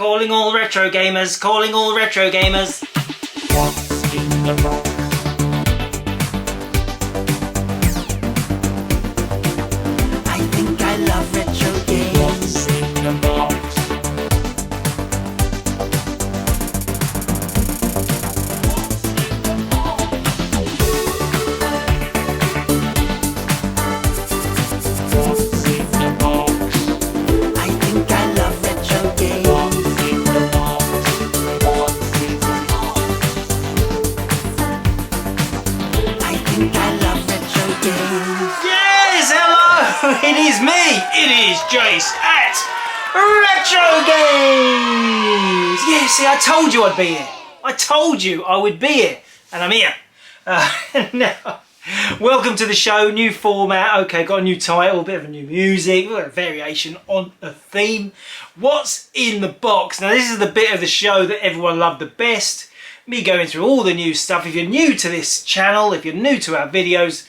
Calling all retro gamers, calling all retro gamers. What's in the box? I think I love retro games. What's in the box? What's in the box? I think I love retro games. What's in the box? What's in the box? I think I love retro games. Yes, hello! It is me! It is Jace at Retrogames! Yeah, see, I told you I'd be here. I told you I would be here. And I'm here. Now, welcome to the show. New format. Okay, got a new title, a bit of a new music, a variation on a theme. What's in the box? Now, this is the bit of the show that everyone loved the best. Me going through all the new stuff. If you're new to this channel, if you're new to our videos,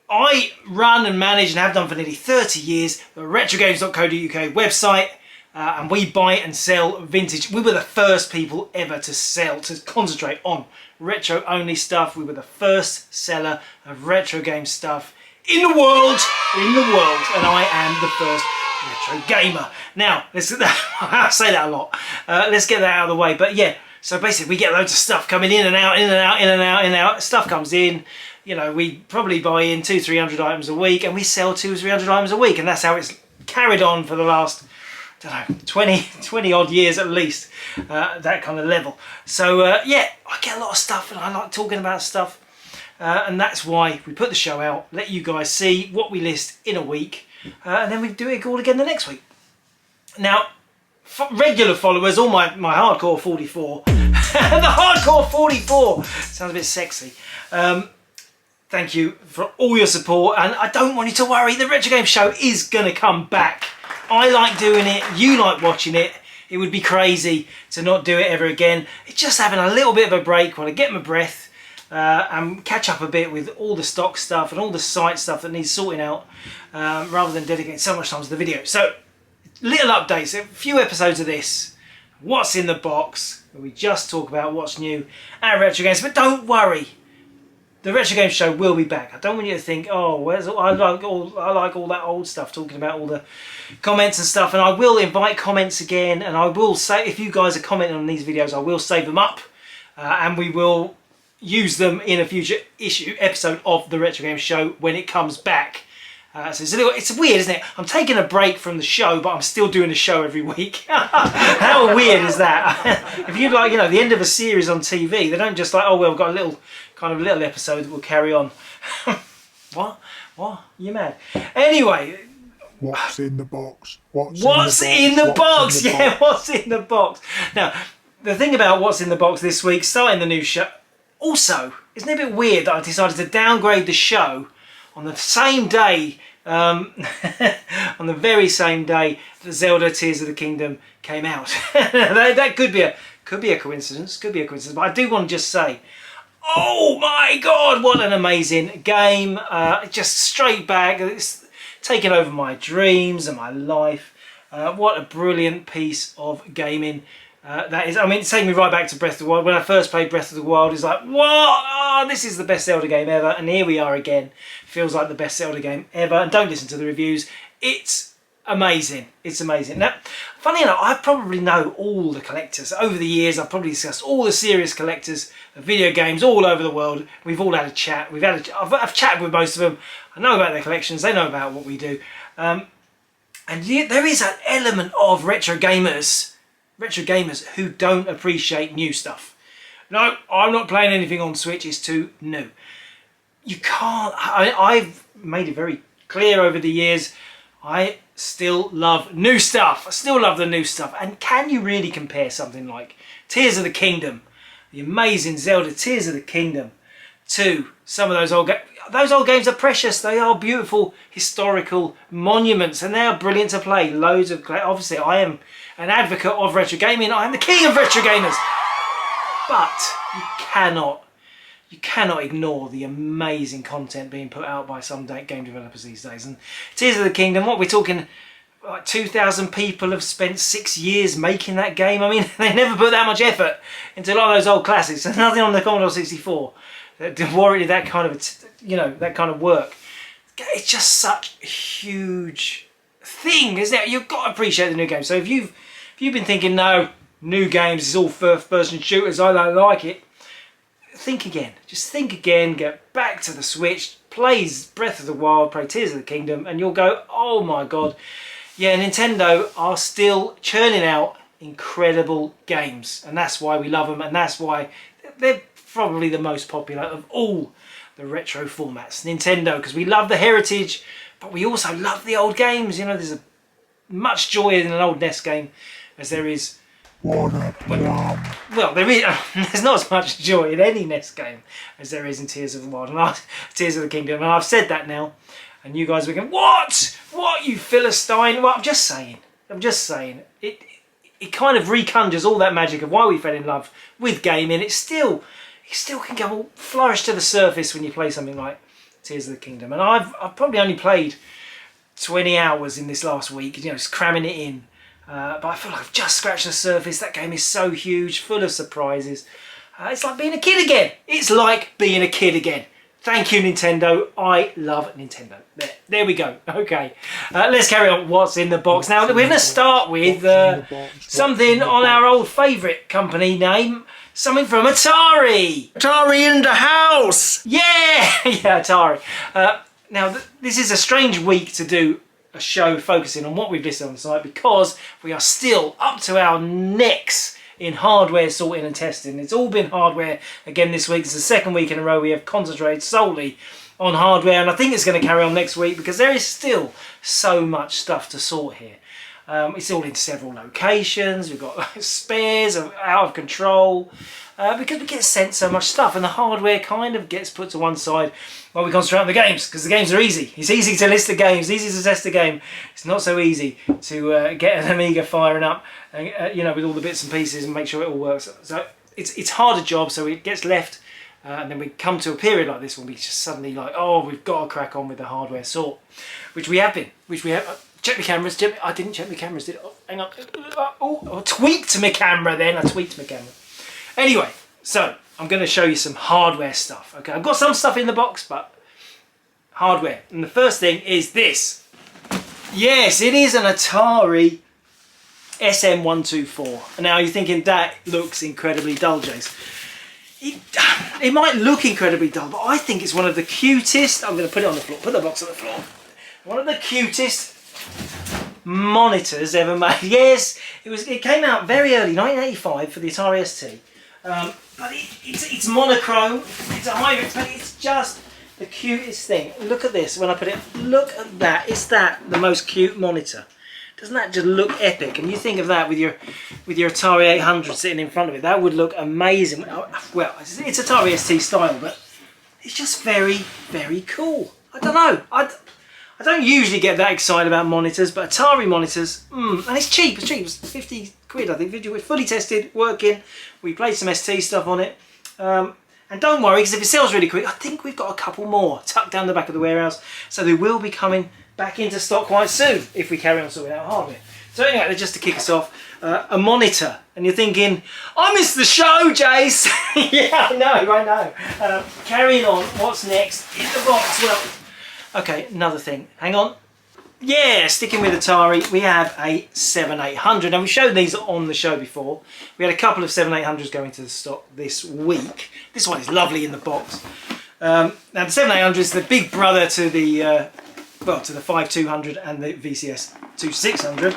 I run and manage and have done for nearly 30 years the retrogames.co.uk website, and we buy and sell vintage. We were the first people ever to concentrate on retro only stuff. We were the first seller of retro game stuff in the world, and I am the first retro gamer. Now, I say that a lot. Let's get that out of the way. But yeah, so basically we get loads of stuff coming in and out, in and out, in and out, in and out. Stuff comes in. You know, we probably buy in 200-300 items a week, and we sell 200-300 items a week, and that's how it's carried on for the last, I don't know, 20 odd years at least, that kind of level. So yeah, I get a lot of stuff, and I like talking about stuff, and that's why we put the show out, let you guys see what we list in a week, and then we do it all again the next week. Now, regular followers, all my hardcore 44, the hardcore 44 sounds a bit sexy. Thank you for all your support, and I don't want you to worry, the Retro Game Show is going to come back. I like doing it, you like watching it. It would be crazy to not do it ever again. It's just having a little bit of a break while I get my breath and catch up a bit with all the stock stuff and all the site stuff that needs sorting out, rather than dedicating so much time to the video. So, little updates, a few episodes of this. What's in the box, where we just talk about what's new at Retro Games, but don't worry. The Retro Game Show will be back. I don't want you to think, oh, I like all that old stuff, talking about all the comments and stuff. And I will invite comments again, and I will say, if you guys are commenting on these videos, I will save them up, and we will use them in a future episode of the Retro Game Show when it comes back. So it's weird, isn't it? I'm taking a break from the show, but I'm still doing a show every week. How weird is that? If you'd like, you know, the end of a series on TV, they don't just like, oh, well, we've got a little episode that will carry on. What? You mad? Anyway. What's in the box? What's in the box? Yeah, what's in the box? Now, the thing about what's in the box this week, starting the new show. Also, isn't it a bit weird that I decided to downgrade the show on the same day, on the very same day that Zelda Tears of the Kingdom came out? that could be a coincidence. Could be a coincidence. But I do want to just say, oh my God, what an amazing game! Just straight back. It's taken over my dreams and my life. What a brilliant piece of gaming that is. I mean, it's taking me right back to Breath of the Wild. When I first played Breath of the Wild, it's like, what? Oh, this is the best Zelda game ever. And here we are again. Feels like the best Zelda game ever. And don't listen to the reviews. It's amazing. It's amazing. Now, funny enough, I probably know all the collectors. Over the years, I've probably discussed all the serious collectors of video games all over the world. We've all had a chat. I've chatted with most of them. I know about their collections. They know about what we do. And there is an element of retro gamers who don't appreciate new stuff. No, I'm not playing anything on Switch. It's too new. You can't. I've made it very clear over the years. I still love new stuff. I still love the new stuff. And can you really compare something like Tears of the Kingdom, the amazing Zelda Tears of the Kingdom, to some of those old games? Those old games are precious. They are beautiful historical monuments, and they are brilliant to play. Loads of obviously, I am an advocate of retro gaming. I am the king of retro gamers. But you cannot ignore the amazing content being put out by some game developers these days. And Tears of the Kingdom, what we're talking, like 2,000 people have spent 6 years making that game. I mean, they never put that much effort into a lot of those old classics. There's nothing on the Commodore 64 that warranted that kind of, you know, that kind of work. It's just such a huge thing, isn't it? You've got to appreciate the new game. So if you've been thinking, no, new games is all first-person shooters, I don't like it, think again. Just think again. Get back to the Switch. Play Breath of the Wild. Play Tears of the Kingdom, and you'll go, oh my god. Yeah, Nintendo are still churning out incredible games, and that's why we love them, and that's why they're probably the most popular of all the retro formats. Nintendo, because we love the heritage, but we also love the old games. You know, there's much joy in an old NES game as there is. Well, there is. There's not as much joy in any NES game as there is in Tears of the Wild and Tears of the Kingdom, and I've said that now. And you guys are going, what? What, you Philistine? Well, I'm just saying. It kind of reconjures all that magic of why we fell in love with gaming. It still can go flourish to the surface when you play something like Tears of the Kingdom. And I've probably only played 20 hours in this last week, you know, just cramming it in. But I feel like I've just scratched the surface. That game is so huge, full of surprises. It's like being a kid again. It's like being a kid again. Thank you, Nintendo. I love Nintendo. There we go. Okay, let's carry on. What's in the box? Now, we're going to start with something on our old favourite company name. Something from Atari. Atari in the house! Yeah! Yeah, Atari. Now, this is a strange week to do a show focusing on what we've listed on the site because we are still up to our necks in hardware sorting and testing. It's all been hardware again this week. It's the second week in a row we have concentrated solely on hardware, and I think it's going to carry on next week because there is still so much stuff to sort here. It's all in several locations. We've got spares out of control because we get sent so much stuff, and the hardware kind of gets put to one side while we concentrate on the games because the games are easy. It's easy to list the games, easy to test the game. It's not so easy to get an Amiga firing up, you know, with all the bits and pieces and make sure it all works. So it's harder job, so it gets left, and then we come to a period like this when we just suddenly like, oh, we've got to crack on with the hardware sort, which we have been, Check my cameras. I didn't check my cameras, did I? Oh, hang on. I tweaked my camera then. I tweaked my camera. Anyway, so I'm going to show you some hardware stuff. Okay, I've got some stuff in the box, but hardware. And the first thing is this. Yes, it is an Atari SM124. Now you're thinking that looks incredibly dull, Jace. It might look incredibly dull, but I think it's one of the cutest. I'm going to put it on the floor. Put the box on the floor. One of the cutest monitors ever made. Yes, it came out very early, 1985, for the Atari ST. But it's monochrome. It's a hybrid, but it's just the cutest thing. Look at this. When I put it, look at that. Is that the most cute monitor? Doesn't that just look epic? And you think of that with your Atari 800 sitting in front of it. That would look amazing. Well, it's Atari ST style, but it's just very, very cool. I don't know. I don't usually get that excited about monitors, but Atari monitors, and it's cheap. It's cheap. It's 50 quid, I think. 50 quid. Fully tested, working. We played some ST stuff on it. And don't worry, because if it sells really quick, I think we've got a couple more tucked down the back of the warehouse. So they will be coming back into stock quite soon if we carry on sorting out hardware. So anyway, just to kick us off, a monitor. And you're thinking, I missed the show, Jace. Yeah, I know. Carrying on, what's next in the box? Well, okay, another thing. Hang on. Yeah, sticking with Atari, we have a 7800. Now, we've shown these on the show before. We had a couple of 7800s going to the stock this week. This one is lovely in the box. Now, the 7800 is the big brother to the to the 5200 and the VCS 2600.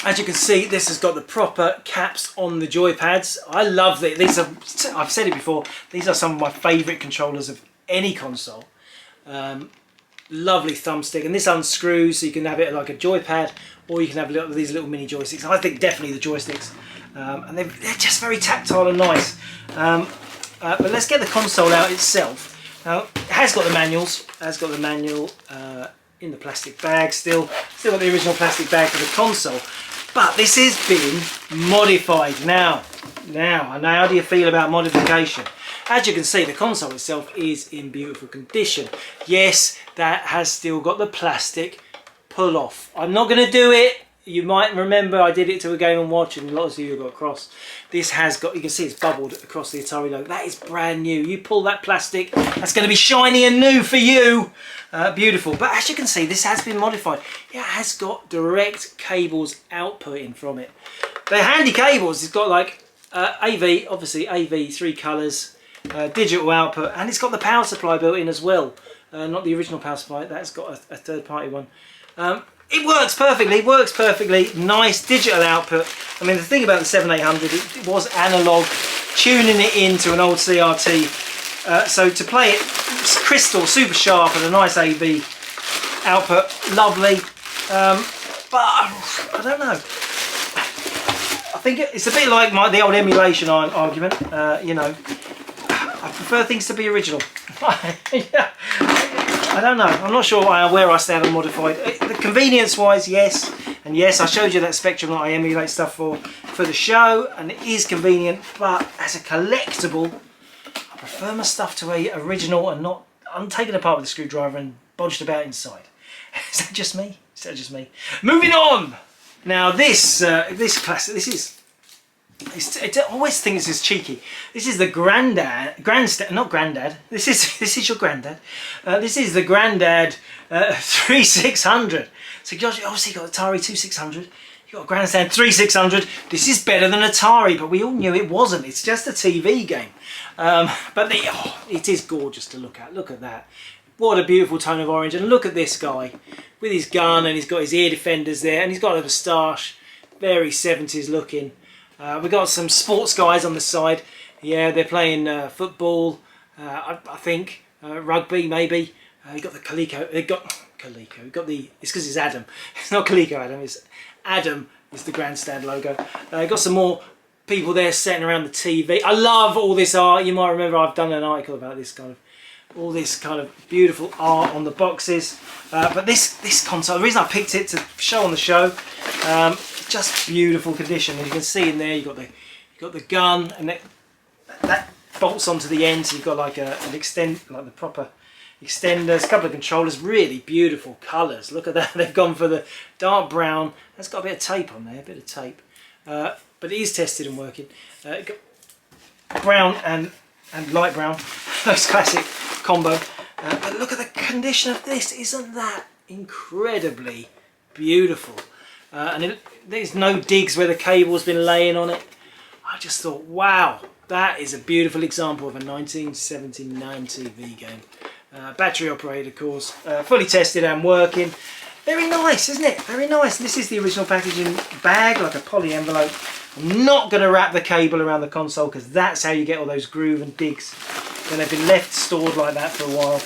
As you can see, this has got the proper caps on the joypads. I love it. These are, I've said it before, these are some of my favourite controllers of any console. Lovely thumbstick, and this unscrews so you can have it like a joypad, or you can have these little mini joysticks. I think definitely the joysticks, and they're just very tactile and nice. But let's get the console out itself. Now, it has got the manuals. It has got the manual in the plastic bag. Still got the original plastic bag for the console. But this has been modified now. And how do you feel about modification? As you can see, the console itself is in beautiful condition. Yes, that has still got the plastic pull off. I'm not going to do it. You might remember I did it to a Game & Watch and lots of you got cross. This has got, you can see it's bubbled across the Atari logo. That is brand new. You pull that plastic, that's going to be shiny and new for you. Beautiful. But as you can see, this has been modified. It has got direct cables outputting from it. They're handy cables. It's got like AV, obviously AV, 3 colours, digital output, and it's got the power supply built in as well. Not the original power supply, that's got a third-party one. It works perfectly, nice digital output. I mean, the thing about the 7800, it was analog, tuning it into an old CRT. So to play it, it's crystal, super sharp, and a nice AV output, lovely. But I don't know. I think it's a bit like the old emulation argument, you know. I prefer things to be original. Yeah. I don't know. I'm not sure where I stand on modified. The convenience-wise, yes, and yes, I showed you that Spectrum that I emulate stuff for the show, and it is convenient. But as a collectible, I prefer my stuff to a original and not untaken apart with a screwdriver and bodged about inside. Is that just me? Is that just me? Moving on. Now this classic. This is. I always think this is cheeky. This is the not granddad. This is your granddad. This is the granddad 3600. So you obviously got Atari 2600. You got a grandstand 3600. This is better than Atari, but we all knew it wasn't. It's just a TV game. But it is gorgeous to look at. Look at that. What a beautiful tone of orange. And look at this guy with his gun, and he's got his ear defenders there, and he's got a moustache. Very 70s looking. We've got some sports guys on the side. Yeah, they're playing football, I think, rugby maybe. You got the Coleco. They got Coleco. You got the. It's because it's Adam. It's not Coleco Adam. It's Adam. Is the grandstand logo. Got some more people there sitting around the TV. I love all this art. You might remember I've done an article about this kind of. All this kind of beautiful art on the boxes. But this console. The reason I picked it to show on the show. Just beautiful condition, and you can see in there you got the gun, and that bolts onto the end. So you've got like the proper extenders, a couple of controllers, really beautiful colours. Look at that, they've gone for the dark brown. That's got a bit of tape on there, a bit of tape, but it is tested and working. Got brown and light brown, nice classic combo. But look at the condition of this. Isn't that incredibly beautiful? And there's no digs where the cable's been laying on it. I just thought, wow, that is a beautiful example of a 1979 TV game. Battery operated, of course, fully tested and working. Very nice, isn't it? Very nice. This is the original packaging bag, like a poly envelope. I'm not going to wrap the cable around the console because that's how you get all those groove and digs. And they've been left stored like that for a while.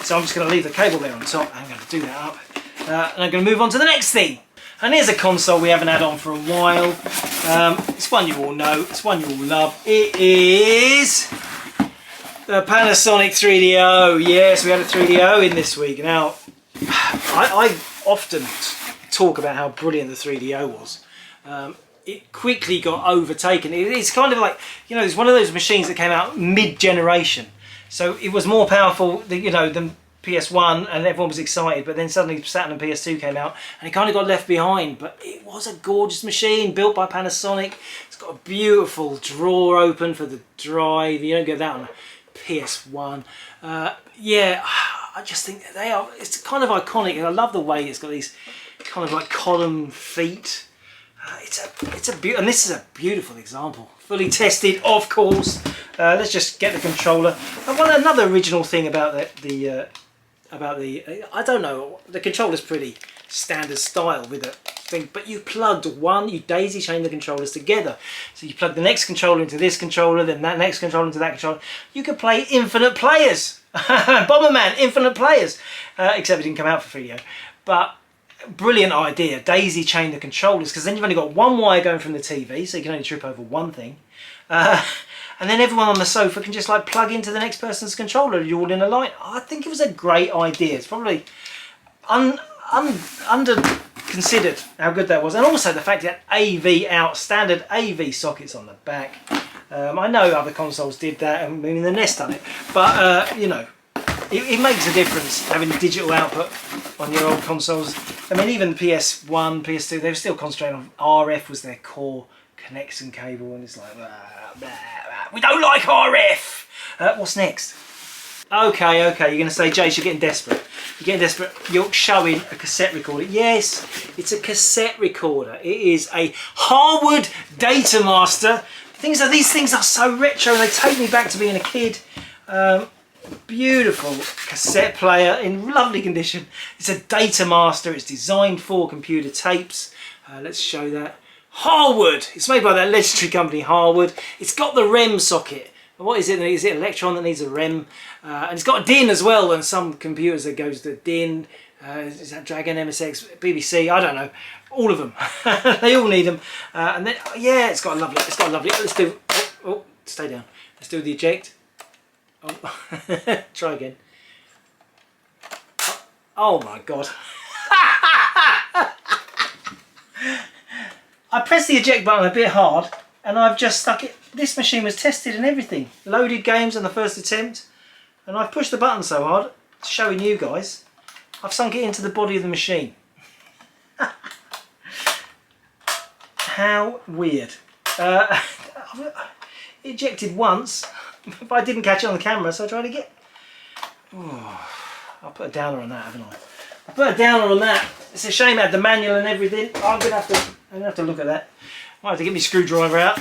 So I'm just going to leave the cable there on top. I'm going to do that up. And I'm going to move on to the next thing. And here's a console we haven't had on for a while. It's one you all know, it's one you all love. It is the Panasonic 3DO. Yes, we had a 3DO in this week. Now, I often talk about how brilliant the 3DO was. It quickly got overtaken. It's kind of like, you know, it's one of those machines that came out mid-generation. So it was more powerful, you know, than PS1, and everyone was excited, but then suddenly Saturn and PS2 came out and it kind of got left behind. But it was a gorgeous machine built by Panasonic. It's got a beautiful drawer open for the drive. You don't get that on a PS1. Yeah, I just think it's kind of iconic, and I love the way it's got these kind of like column feet. And this is a beautiful example, fully tested, of course. Let's just get the controller. And another original thing about I don't know, the controller's pretty standard style with a thing, but you daisy chain the controllers together. So you plug the next controller into this controller, then that next controller into that controller. You could play infinite players. Bomberman, infinite players. Except it didn't come out for video. But brilliant idea, daisy chain the controllers, because then you've only got one wire going from the TV, so you can only trip over one thing. And then everyone on the sofa can just like plug into the next person's controller. You're all in a line. I think it was a great idea. It's probably under considered how good that was, and also the fact that standard AV sockets on the back. I know other consoles did that, I mean the NES done it, but you know, it makes a difference having digital output on your old consoles. I mean, even PS1, PS2, they were still concentrating on RF was their core connection cable, and it's like, blah, blah, blah. We don't like RF. What's next? Okay, you're going to say, Jace, you're getting desperate. You're getting desperate. You're showing a cassette recorder. Yes, it's a cassette recorder. It is a Harwood Datamaster. These things are so retro, and they take me back to being a kid. Beautiful cassette player in lovely condition. It's a Datamaster. It's designed for computer tapes. Let's show that. Harwood. It's made by that legendary company Harwood. It's got the REM socket. What is it? Is it Electron that needs a REM? And it's got a DIN as well, and some computers that goes to DIN. Is that Dragon, MSX, BBC? I don't know. All of them. They all need them. And then, yeah, it's got a lovely. Let's do. Oh, stay down. Let's do the eject. Oh. Try again. Oh my god. I pressed the eject button a bit hard, and I've just stuck it. This machine was tested and everything. Loaded games on the first attempt, and I've pushed the button so hard, showing you guys, I've sunk it into the body of the machine. How weird. Ejected once, but I didn't catch it on the camera, so I tried again. Oh, I'll put a downer on that, haven't I? I put a downer on that. It's a shame I had the manual and everything. I'm gonna have to look at that. Might have to get my screwdriver out.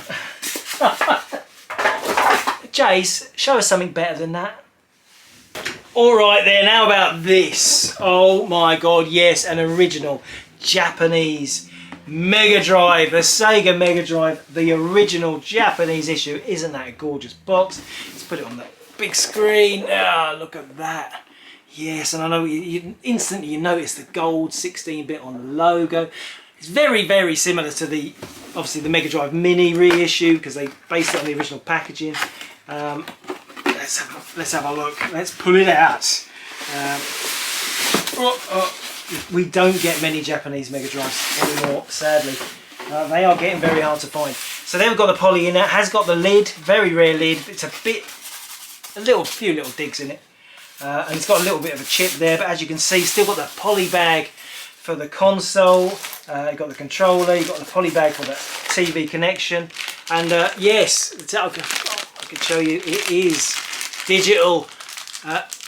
Jace, show us something better than that. Alright then, how about this? Oh my god, yes, an original Japanese Mega Drive, the Sega Mega Drive, the original Japanese issue. Isn't that a gorgeous box? Let's put it on the big screen. Ah, look at that. Yes, and I know you instantly you notice the gold 16-bit on the logo. It's very, very similar to the, obviously, the Mega Drive Mini reissue, because they based it on the original packaging. Let's have a look. Let's pull it out. We don't get many Japanese Mega Drives anymore, sadly. They are getting very hard to find. So they've got the poly in it. Has got the lid, very rare lid. It's a few little digs in it, and it's got a little bit of a chip there. But as you can see, still got the poly bag for the console. You've got the controller. You've got the poly bag for the TV connection. And yes, I can show you. It is digital.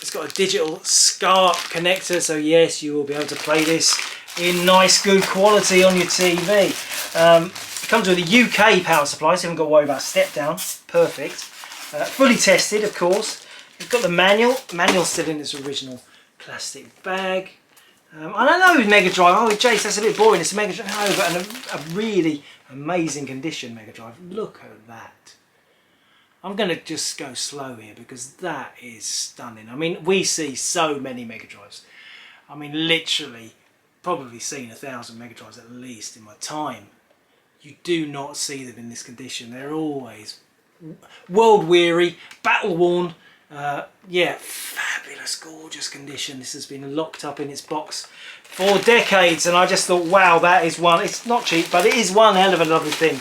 It's got a digital SCART connector, so yes, you will be able to play this in nice, good quality on your TV. It comes with a UK power supply, so you haven't got to worry about step down. Perfect. Fully tested, of course. You've got the manual. Manual's still in its original plastic bag. I don't know with Mega Drive. Oh, Jace, that's a bit boring. It's a Mega Drive. No, but a really amazing condition Mega Drive. Look at that. I'm going to just go slow here because that is stunning. I mean, we see so many Mega Drives. I mean, literally, probably seen 1,000 Mega Drives at least in my time. You do not see them in this condition. They're always world weary, battle worn. Yeah, fabulous, gorgeous condition. This has been locked up in its box for decades, and I just thought, wow, that is one. It's not cheap, but it is one hell of a lovely thing.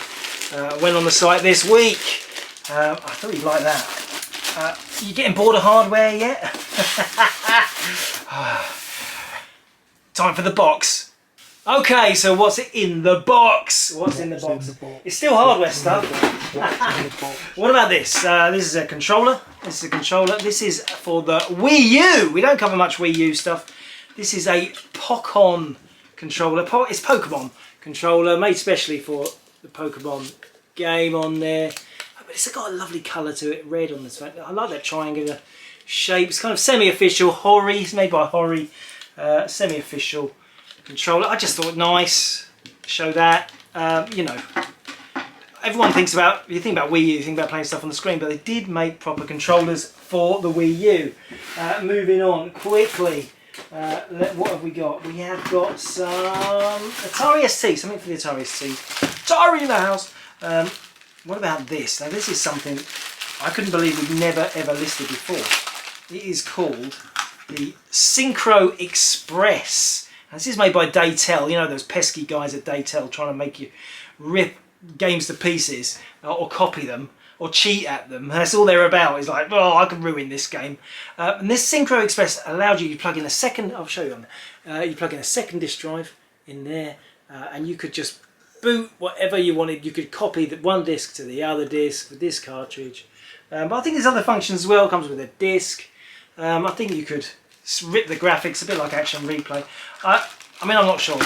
Went on the site this week. I thought you'd like that. You getting bored of hardware yet? Time for the box. Okay, so what's in the box? What's in the box? It's still hardware stuff. What about this? This is a controller. This is a controller. This is for the Wii U. We don't cover much Wii U stuff. This is a Pokemon controller. It's Pokemon controller made specially for the Pokemon game on there. But it's got a lovely colour to it, red on this. I like that triangular shape. It's kind of semi-official. Hori. It's made by Hori. Semi-official controller. I just thought nice. Show that. You know, everyone thinks about, you think about Wii U, you think about playing stuff on the screen, but they did make proper controllers for the Wii U. Moving on quickly. What have we got? We have got some Atari ST, something for the Atari ST. Atari in the house. What about this? Now this is something I couldn't believe we'd never ever listed before. It is called the Synchro Express. And this is made by Daytel. You know those pesky guys at Daytel trying to make you rip games to pieces or copy them. or cheat at them. That's all they're about. It's like, oh, I can ruin this game. And this Synchro Express allowed you to plug in a second. I'll show you on there. You plug in a second disk drive in there, and you could just boot whatever you wanted. You could copy the one disc to the other disc with this cartridge. But I think there's other functions as well. It comes with a disc. I think you could rip the graphics, a bit like Action Replay. I mean, I'm not sure.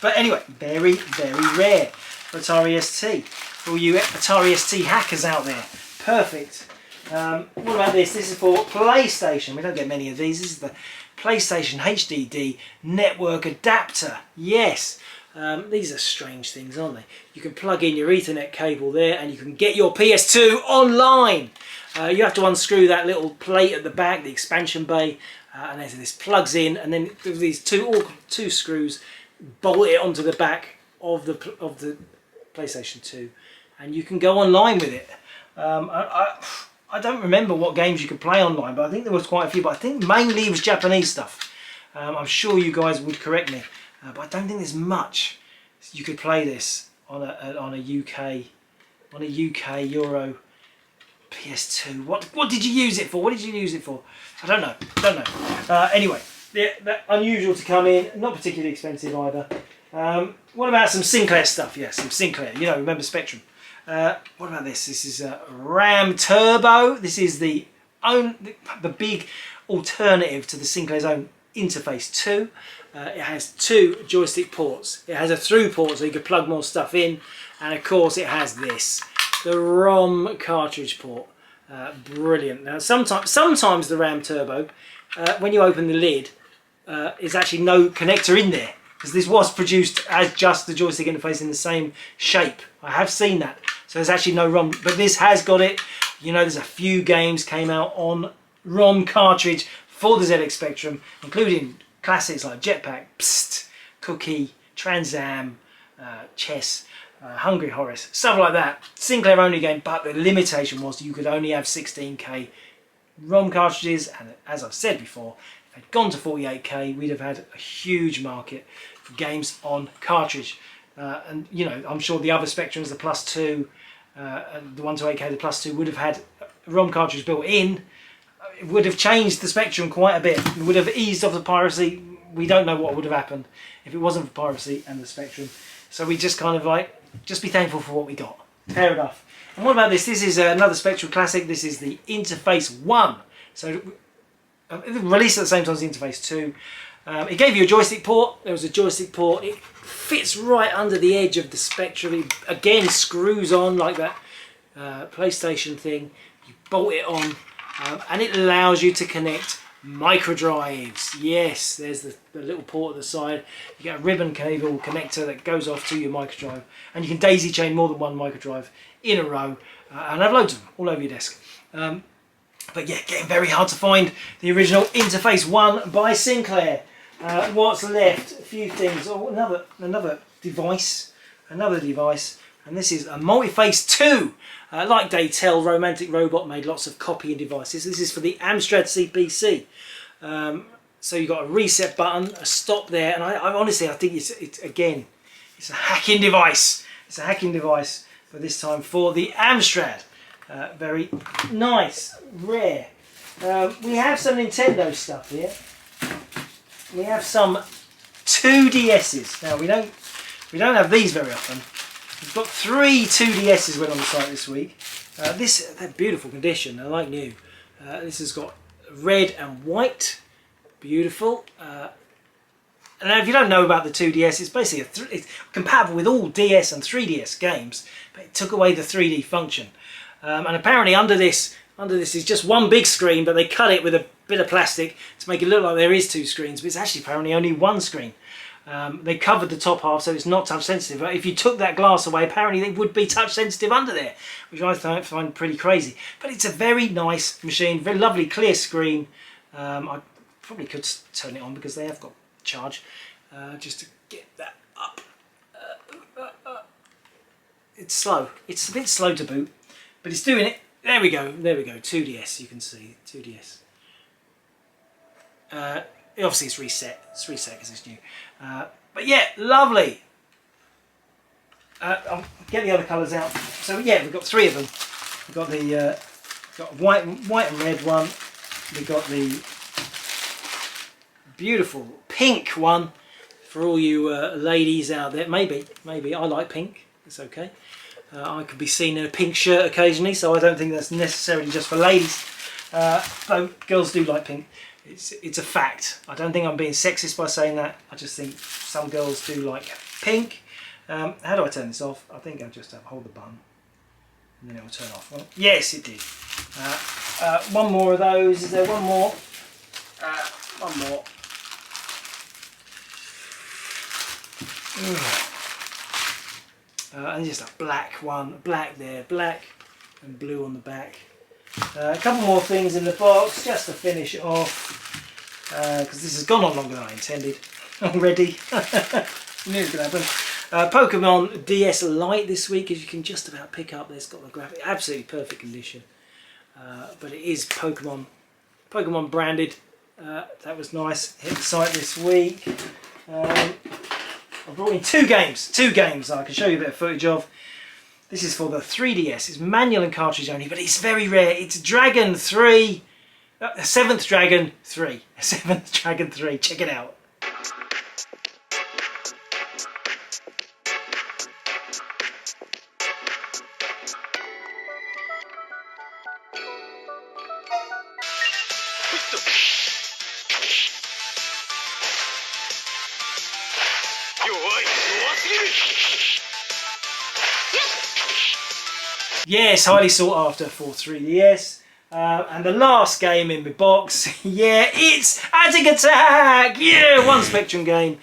But anyway, very, very rare for Atari ST. For all you Atari ST hackers out there, perfect. What about this? This is for PlayStation. We don't get many of these. This is the PlayStation HDD network adapter. Yes. These are strange things, aren't they? You can plug in your Ethernet cable there and you can get your PS2 online. You have to unscrew that little plate at the back, the expansion bay, and as this plugs in, and then with these two screws, bolt it onto the back of the PlayStation 2, and you can go online with it. I don't remember what games you could play online, but I think there was quite a few. But I think mainly it was Japanese stuff. I'm sure you guys would correct me. But I don't think there's much you could play this on a UK Euro PS2. What did you use it for? What did you use it for? I don't know. Anyway, they're unusual to come in, not particularly expensive either. What about some Sinclair stuff? Yeah, some Sinclair. You know, remember Spectrum. What about this? This is a RAM Turbo. This is the big alternative to the Sinclair's own Interface 2. It has 2 joystick ports. It has a through port so you can plug more stuff in, and of course it has this, the ROM cartridge port. Brilliant. Now sometimes the RAM Turbo, when you open the lid, is actually no connector in there, because this was produced as just the joystick interface in the same shape. I have seen that. So there's actually no ROM, but this has got it. You know, there's a few games came out on ROM cartridge for the ZX Spectrum, including classics like Jetpack, Psst, Cookie, Trans Am, Chess, Hungry Horace, stuff like that. Sinclair only game, but the limitation was you could only have 16K ROM cartridges, and as I've said before, if it had gone to 48K, we'd have had a huge market for games on cartridge. And you know, I'm sure the other Spectrums, the Plus 2, and the 128K, the Plus 2, would have had ROM cartridge built in. It would have changed the Spectrum quite a bit. It would have eased off the piracy. We don't know what would have happened if it wasn't for piracy and the Spectrum. So we just kind of like, just be thankful for what we got. Fair enough. And what about this? This is another Spectrum classic. This is the Interface 1. So released at the same time as the Interface 2. It gave you a joystick port. There was a joystick port. It fits right under the edge of the Spectrum. It again screws on like that PlayStation thing. You bolt it on. And it allows you to connect micro drives. Yes, there's the little port at the side. You get a ribbon cable connector that goes off to your micro drive, and you can daisy chain more than one micro drive in a row, and have loads of them all over your desk. But yeah, getting very hard to find the original Interface 1 by Sinclair. What's left? A few things. Oh, another device, and this is a Multiface 2. Like they tell, Romantic Robot made lots of copying devices. This is for the Amstrad CPC. So you've got a reset button, a stop there, and I honestly, I think it's a hacking device. It's a hacking device for this time for the Amstrad. Very nice, rare. We have some Nintendo stuff here. We have some 2DSs. Now we don't have these very often. We've got 3 2DSs went on the site this week. They're beautiful condition, they're like new. This has got red and white, beautiful. And if you don't know about the 2DS, it's basically it's compatible with all DS and 3DS games, but it took away the 3D function. And apparently under this is just one big screen, but they cut it with a bit of plastic to make it look like there is 2 screens, but it's actually apparently only 1 screen. They covered the top half so it's not touch sensitive, but if you took that glass away, apparently it would be touch sensitive under there, which I find pretty crazy. But it's a very nice machine, very lovely clear screen. I probably could turn it on because they have got charge, just to get that up. It's slow, it's a bit slow to boot, but it's doing it. There we go, 2DS, you can see, 2DS. Obviously it's reset because it's new. But yeah, lovely. I'll get the other colours out. So yeah, we've got 3 of them. We've got the white and red one. We've got the beautiful pink one for all you ladies out there. Maybe I like pink. It's okay. I could be seen in a pink shirt occasionally, so I don't think that's necessarily just for ladies. Though girls do like pink. It's a fact. I don't think I'm being sexist by saying that. I just think some girls do like pink. How do I turn this off? I think I'll just hold the button and then it will turn off. Well, yes, it did. One more of those. Is there one more? One more. And just a black one. Black there. Black and blue on the back. A couple more things in the box just to finish it off, because this has gone on longer than I intended already. Knew it was going to happen. Pokemon DS Lite this week, as you can just about pick up. There's got the graphic, absolutely perfect condition, but it is Pokemon branded. That was nice. Hit the site this week. I brought in two games I can show you a bit of footage of. This is for the 3DS. It's manual and cartridge only, but it's very rare. It's Dragon 3, 7th Dragon 3. 7th Dragon 3. Check it out. Yes, highly sought after for 3DS. And the last game in my box, yeah, it's Attic Attack! Yeah, one Spectrum game.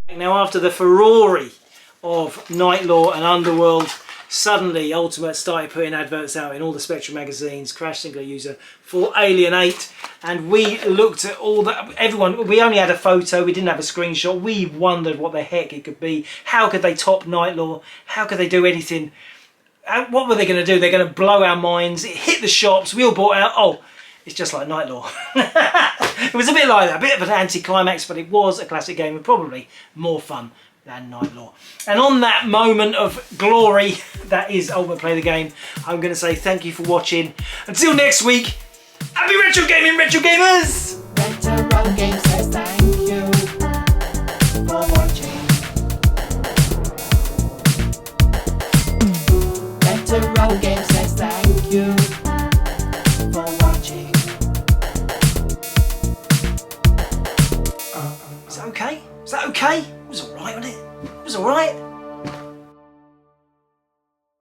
Now, after the furore of Nightlaw and Underworld, suddenly Ultimate started putting adverts out in all the Spectrum magazines, Crash Single User for Alien 8, and we looked at all that. Everyone, we only had a photo, we didn't have a screenshot. We wondered what the heck it could be. How could they top Nightlaw? How could they do anything? What were they going to do? They're going to blow our minds. It hit the shops. We all bought out. Oh, it's just like Nightlaw. It was a bit like that, a bit of an anti-climax, but it was a classic game and probably more fun than Nightlaw. And on that moment of glory that is Ultimate Play the Game, I'm going to say thank you for watching. Until next week, happy Retro Gaming, Retro Gamers! Retrogames.